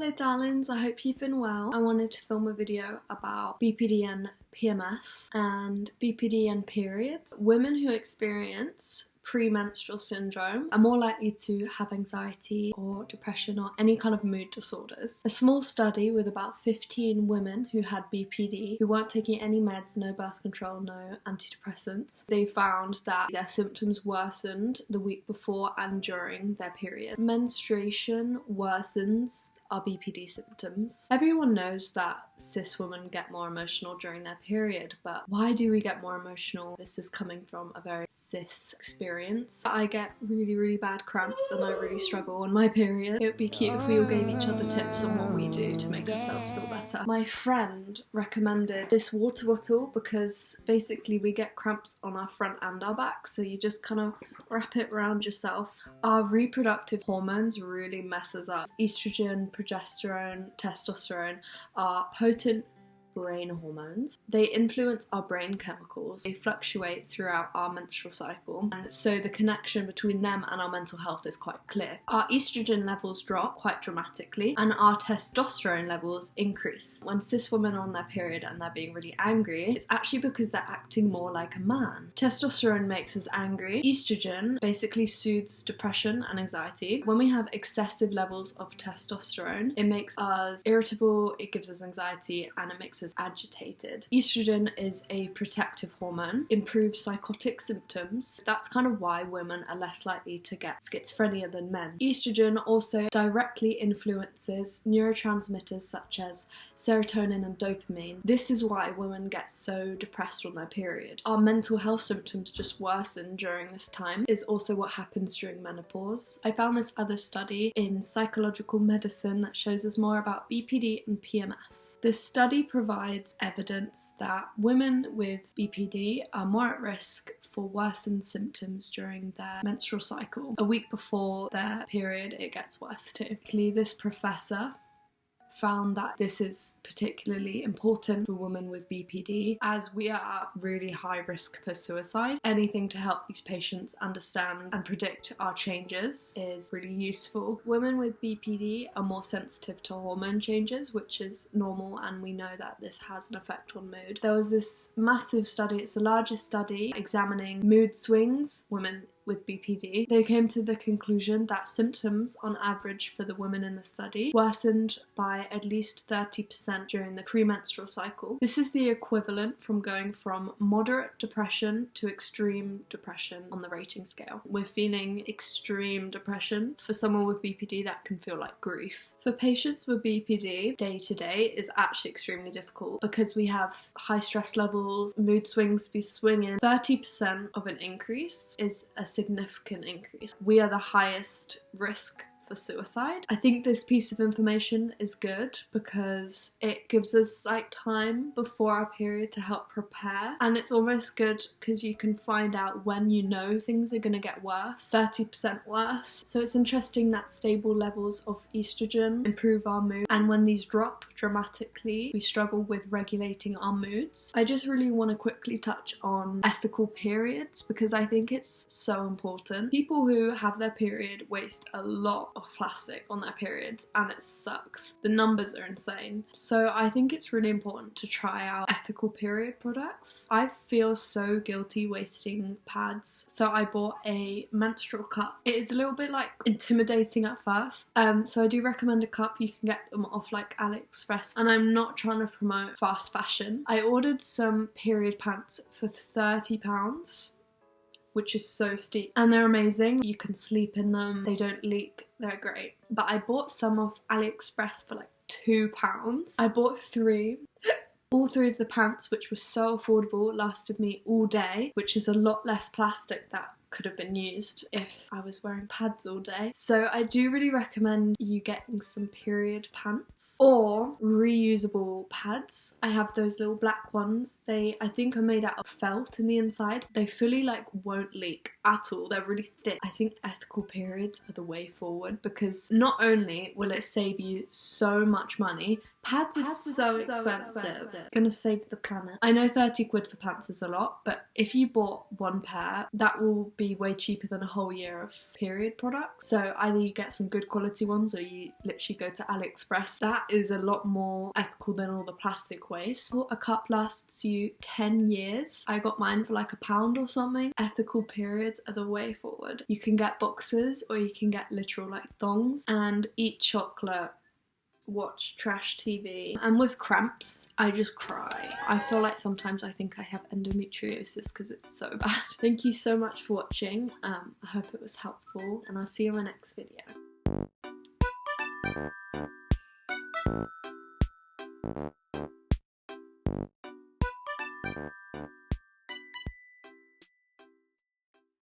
Hello darlings, I hope you've been well. I wanted to film a video about BPD and PMS and BPD and periods. Women who experience premenstrual syndrome are more likely to have anxiety or depression or any kind of mood disorders. A small study with about 15 women who had BPD, who weren't taking any meds, no birth control, no antidepressants, they found that their symptoms worsened the week before and during their period. Menstruation worsens our BPD symptoms. Everyone knows that cis women get more emotional during their period, but why do we get more emotional? This is coming from a very cis experience. I get really bad cramps and I really struggle on my period. It would be cute if we all gave each other tips on what we do to make ourselves feel better. My friend recommended this water bottle because basically we get cramps on our front and our back, so you just kind of wrap it around yourself. Our reproductive hormones really messes up. Estrogen, progesterone, testosterone are potent brain hormones. They influence our brain chemicals. They fluctuate throughout our menstrual cycle, and so the connection between them and our mental health is quite clear. Our estrogen levels drop quite dramatically and our testosterone levels increase. When cis women are on their period and they're being really angry, it's actually because they're acting more like a man. Testosterone makes us angry. Estrogen basically soothes depression and anxiety. When we have excessive levels of testosterone, it makes us irritable, it gives us anxiety, and it makes us agitated. Estrogen is a protective hormone, improves psychotic symptoms. That's kind of why women are less likely to get schizophrenia than men. Estrogen also directly influences neurotransmitters such as serotonin and dopamine. This is why women get so depressed on their period. Our mental health symptoms just worsen during this time, is also what happens during menopause. I found this other study in psychological medicine that shows us more about BPD and PMS. This study provides evidence that women with BPD are more at risk for worsened symptoms during their menstrual cycle. A week before their period, it gets worse too. This professor found that this is particularly important for women with BPD as we are at really high risk for suicide. Anything to help these patients understand and predict our changes is really useful. Women with BPD are more sensitive to hormone changes, which is normal, and we know that this has an effect on mood. There was this massive study, it's the largest study examining mood swings, women with BPD. They came to the conclusion that symptoms on average for the women in the study worsened by at least 30% during the premenstrual cycle. This is the equivalent from going from moderate depression to extreme depression on the rating scale. We're feeling extreme depression. For someone with BPD, that can feel like grief. For patients with BPD, day to day is actually extremely difficult because we have high stress levels, mood swings be swinging. 30% of an increase is a significant increase. We are the highest risk for suicide. I think this piece of information is good because it gives us like time before our period to help prepare, and it's almost good because you can find out when you know things are going to get worse, 30% worse. So it's interesting that stable levels of estrogen improve our mood, and when these drop dramatically, we struggle with regulating our moods. I just really want to quickly touch on ethical periods because I think it's so important. People who have their period waste a lot of plastic on their periods and it sucks. The numbers are insane. So I think it's really important to try out ethical period products. I feel so guilty wasting pads, so I bought a menstrual cup. It is a little bit like intimidating at first, so I do recommend a cup. You can get them off like AliExpress, and I'm not trying to promote fast fashion. I ordered some period pants for £30, which is so steep, and they're amazing. You can sleep in them, they don't leak, they're great. But I bought some off AliExpress for like £2. I bought 3. All 3 of the pants, which were so affordable, lasted me all day, which is a lot less plastic that could have been used if I was wearing pads all day. So I do really recommend you getting some period pants or reusable pads. I have those little black ones. They, I think, are made out of felt in the inside. They fully like won't leak at all. They're really thick. I think ethical periods are the way forward because not only will it save you so much money Pads are so expensive. Gonna save the planet. I know 30 quid for pants is a lot, but if you bought one pair, that will be way cheaper than a whole year of period products. So either you get some good quality ones or you literally go to AliExpress. That is a lot more ethical than all the plastic waste. A cup lasts you 10 years. I got mine for like £1 or something. Ethical periods are the way forward. You can get boxes or you can get literal like thongs and eat chocolate, watch trash TV, and with cramps I just cry. I feel like sometimes I think I have endometriosis because it's so bad. Thank you so much for watching. I hope it was helpful and I'll see you in my next video.